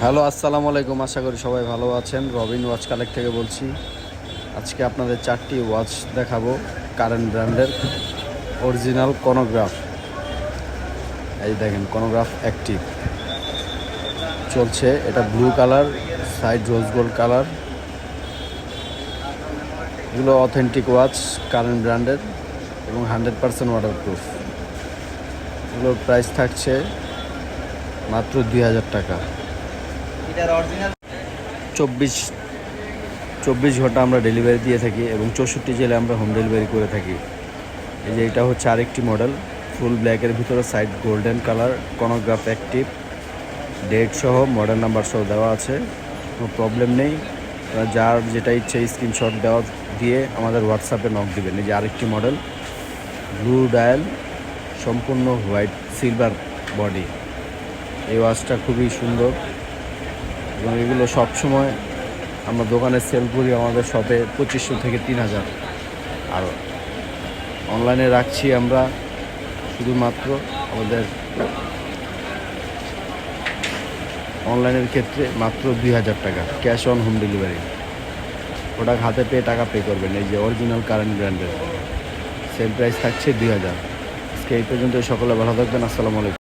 Hello, আসসালামু আলাইকুম। আশা করি সবাই ভালো আছেন। রবিন ওয়াচ কালেক্ট থেকে বলছি। আজকে আপনাদের 4টি ওয়াচ দেখাবো, কারেন্ট ব্র্যান্ডের অরিজিনাল কোনোগ্রাফ। এই দেখেন, কোনোগ্রাফ অ্যাক্টিভ চলছে। এটা blue colour, side rose gold colour. এগুলো অথেন্টিক ওয়াচ, কারেন্ট ব্র্যান্ডের এবং 100% ওয়াটারপ্রুফ। এগুলোর প্রাইস থাকছে মাত্র 2000 টাকা। চব্বিশ 24 ঘন্টা আমরা ডেলিভারি দিয়ে থাকি এবং 64 জেলে আমরা হোম ডেলিভারি করে থাকি। এই যে এটা হচ্ছে আরেকটি মডেল, ফুল ব্ল্যাকের ভিতরে side golden colour, chronograph active, date সহ, মডেল নাম্বার সহ দেওয়া আছে। কোনো প্রবলেম নেই। যার যেটা ইচ্ছে স্ক্রিনশট দেওয়া দিয়ে আমাদের হোয়াটসঅ্যাপে নক দিবেন। এই যে আরেকটি মডেল, ব্লু ডায়াল, সম্পূর্ণ হোয়াইট সিলভার বডি। এই ওয়াচটা খুবই সুন্দর এবং এগুলো সবসময় আমরা দোকানে সেল করি আমাদের শপে 2500 থেকে 3000। আর অনলাইনে রাখছি আমরা শুধুমাত্র আমাদের অনলাইনের ক্ষেত্রে মাত্র 2000 টাকা, cash on home delivery. Product হাতে পেয়ে টাকা পে করবেন। এই যে অরিজিনাল কারেন্ট ব্র্যান্ডের সেল প্রাইস থাকছে 2000। আজকে এই পর্যন্ত। সকলে ভালো থাকবেন। আসসালামু আলাইকুম।